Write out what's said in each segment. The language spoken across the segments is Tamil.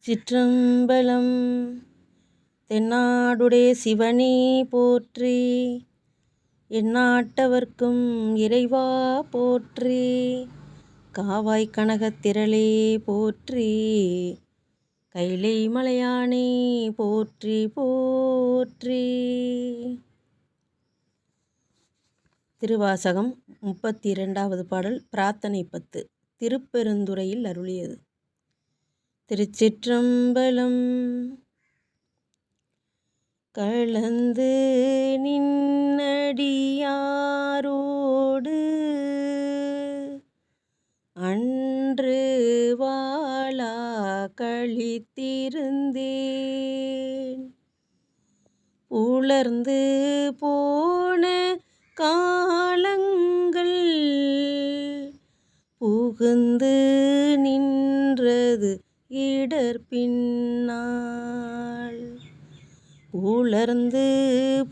சிற்றம்பலம். தென்னாடுடைய சிவனே போற்றி, எந்நாட்டவர்க்கும் இறைவா போற்றி, காவாய் கனகத் திரளே போற்றி, கைலை மலையானே போற்றி போற்றி. திருவாசகம் 32வது பாடல். பிரார்த்தனை 10. திருப்பெருந்துறையில் அருளியது. திருச்சிற்றம்பலம். கலந்து நின்னடியாரோடு அன்று வாழா கழித்திருந்தேன், உலர்ந்து போன காலங்கள் புகுந்து நின்றது இடர்பின்னால், உலர்ந்து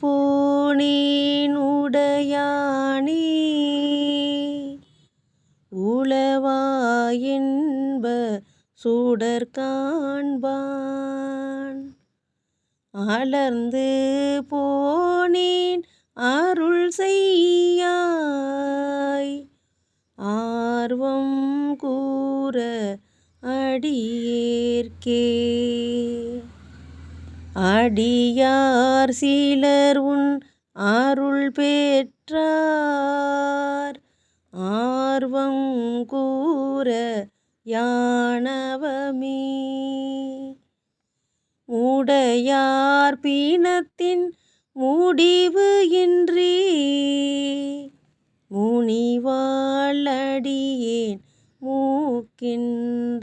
போனேன் உடையானே, உளவாயென்ப சுடர் காண்பான், அலர்ந்து போனேன் அருள் செய்யாய், ஆர்வம் கூற அடியேற்கே. அடியார் சிலர் உன் அருள் பெற்றார், ஆர்வம் கூற யானவமே. உடையார் பிணத்தின் முடிவு இன்றி முனிவாள் அடியேன் மூக்கின்றேன்,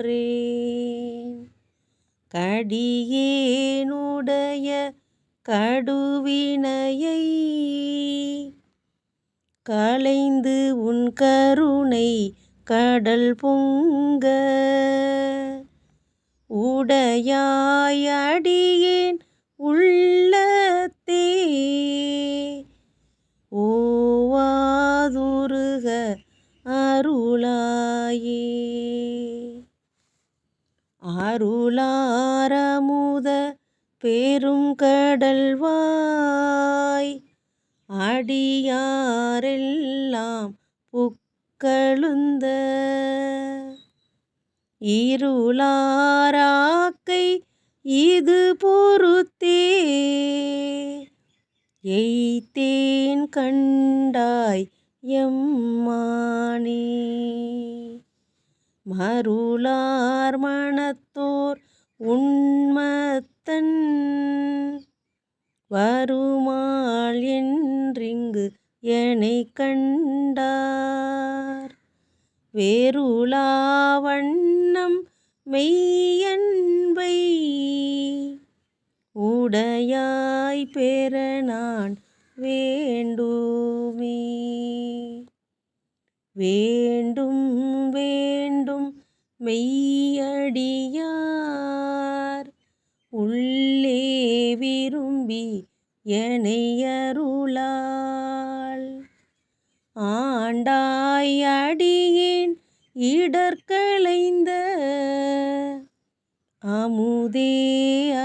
கடியேனுடைய கடுவினையை களைந்து உன் கருணை கடல் பொங்க, உடையாய் அடியேன் உள்ளத்தே ஓவாதுருக அருளாயே. அருளாரமுத பெரும் கடல்வாய், அடியாரெல்லாம் புக்கழுந்த இருளாராக்கை இது பொறுத்தே, எய்த்தேன் கண்டாய் எம்மானே. மருளார் மனத்தோர் உண்மத்தன் வருமாள் என்றிங்கு எனைக் கண்டார், வேருளா வண்ணம் மெய்யன்பை உடையாய் பெற நான் வேண்டுமே. வேண்டும் வேண்டும் மெய்யடியார் உள்ளே விரும்பி எனை அருளால், ஆண்டாய் அடியேன் இடர்களைந்த அமுதே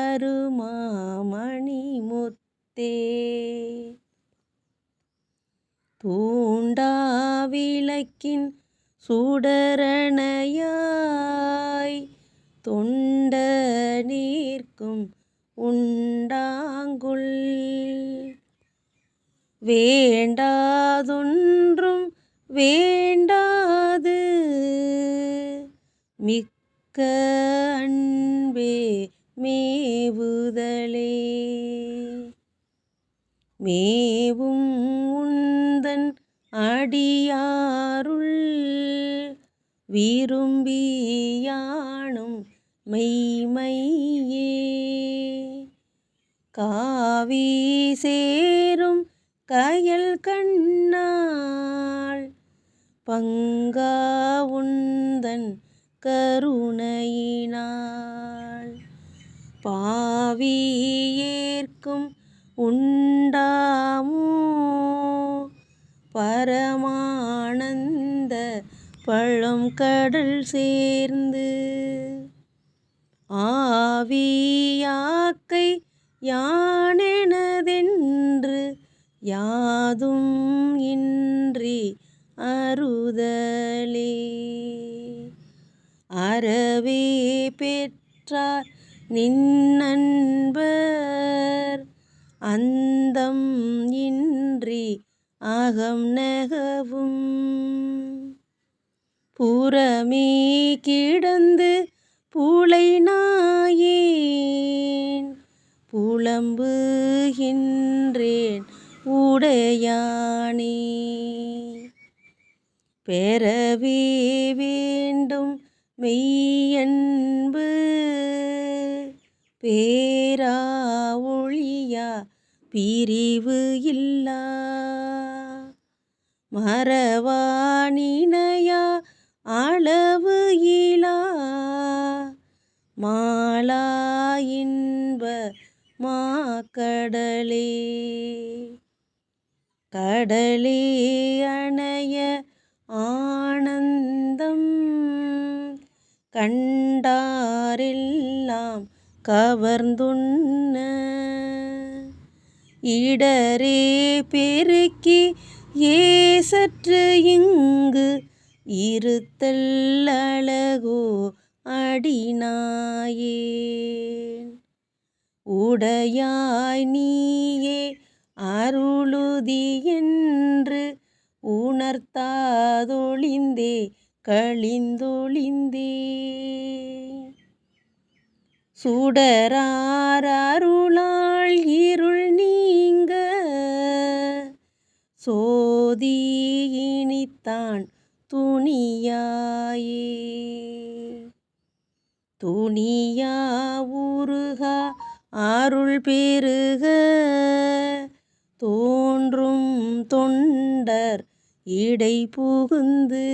அருமாமணி முத்தே. தூண்டா விளக்கின் சுடரணையாய் தொண்ட நீர்க்கும் உண்டாங்குள், வேண்டாதொன்றும் வேண்டாது மிக்க அன்பே மேவுதலே. மேவும் உந்தன் அடியாருள் விரும்பி யானும் மெய்மையே, காவி சேரும் கயல் கண்ணாள் பங்கா உந்தன் கருணையினால், பாவி ஏற்கும் உண்டாமோ பரமானந்த பழம் கடல் சேர்ந்து, யாக்கை யானெனதென்று யாதும் இன்றி அறுதலே. அறவே பெற்றார் நின்னன்பர் அந்தம் இன்றி அகம் நகவும். புறமே கிடந்து பூளை நாயேன் புலம்புகின்றேன் உடையானே. பெறவே வேண்டும் மெய்யன்பு பேரா ஒழியா பிரிவு இல்லா. மறவா நினையா அளவு இலா மாலா இன்ப மாக்கடலே. கடலே அணைய ஆனந்தம் கண்டாரெல்லாம் கவர்ந்துண்ண. இடரே பெருக்கி ஏசற்று இங்கு இருத்தல் அழகோ அடிநாயேன். உடையாய் நீயே அருளுதி என்று உணர்த்தாதொழிந்தே கழிந்தொழிந்தே. சுடரார் அருளால் இருள் நீங்க சோதி இனித்தான் துணியாயே. துணியா உருகா அருள் பெருக தோன்றும் தொண்டர் இடை புகுந்து.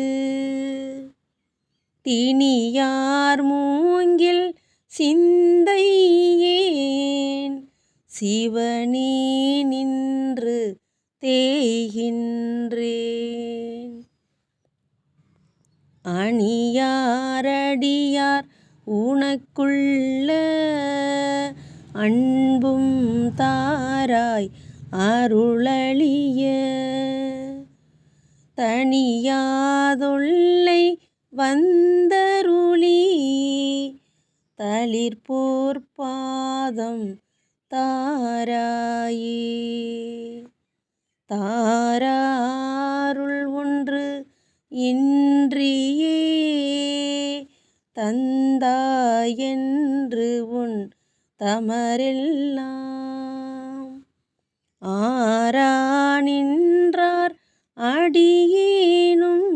திணியார் மூங்கில் சிந்தையேன் சிவனே நின்று தேய்கின்றேன். அணியாரடியார் உனக்குள்ள அன்பும் தாராய் அருளளிய. தனியாதொல்லை வந்தருளி தளிர்போர் பாதம் தாராயே. தாராருள் ஒன்று இன்றியே தந்தாயென்று உன் தமரெல்லாம். ஆரா நின்றார் அடியேனும்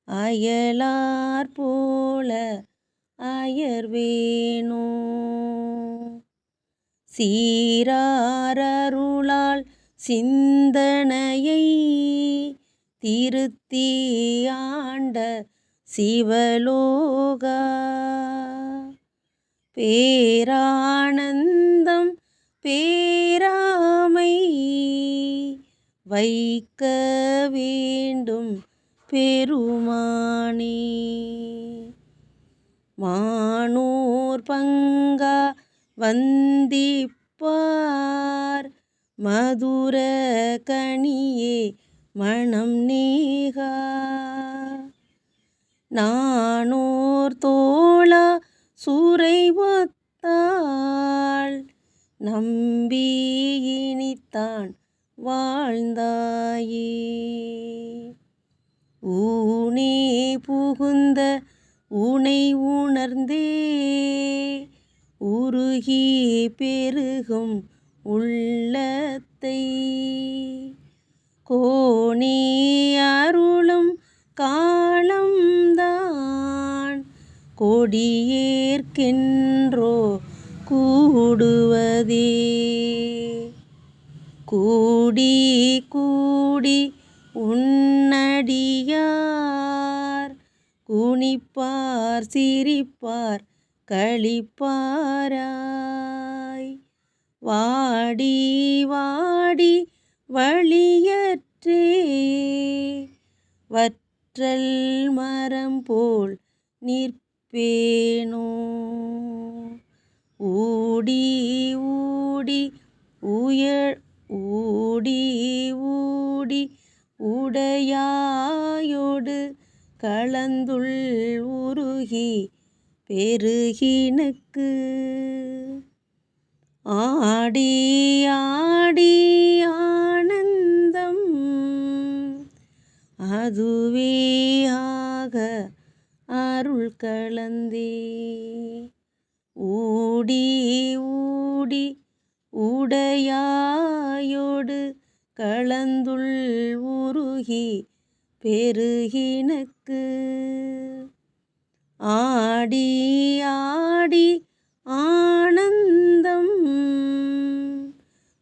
அயலார் போல அயர்வேனோ. சீராரருளால் சிந்தனையை திருத்தி ஆண்ட சிவலோகா. பேரானந்தம் பேராமை வைக்க வேண்டும் பெருமானே. மானோர் பங்கா வந்திப்பார் மதுர கனியே மணம் நேகா. நானோர் தோளா சூரை ஒத்தாள் நம்பி இனித்தான் வாழ்ந்தாயே. ஊனே புகுந்த உனை உணர்ந்தே உருகி பெருகும் உள்ளத்தை. கோனே அருளும் காலம்தான் கொடியேற்கென்றோ கூடுவதே. கூடி கூடி உன்னடியார் குனிப்பார் சிரிப்பார் களிப்பாராய். வாடி வாடி வழியற்றே வற்றல் மரம் போல் நிற்பேனோ. ஊடி ஊடி ஊடி ஊடி உடையாயோடு கலந்துள் உருகி பெருகினுக்கு ஆடி ஆடி ஆனந்தம் அதுவே ஆக அருள் கலந்தே ஊடி ஊடி உடையாயோடு கலந்துள் உருகி பெருகினுக்கு ஆடி ஆடி ஆனந்தம்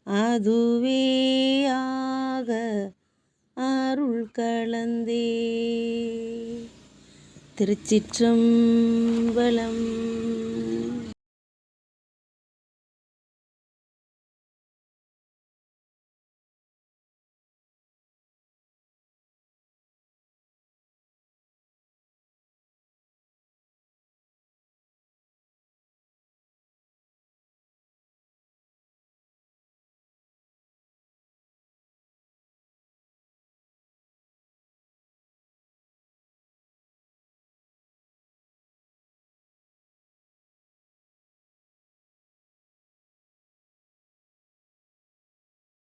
அதுவே ஆக அருள் கலந்தே. திருச்சிற்றம்பலம்.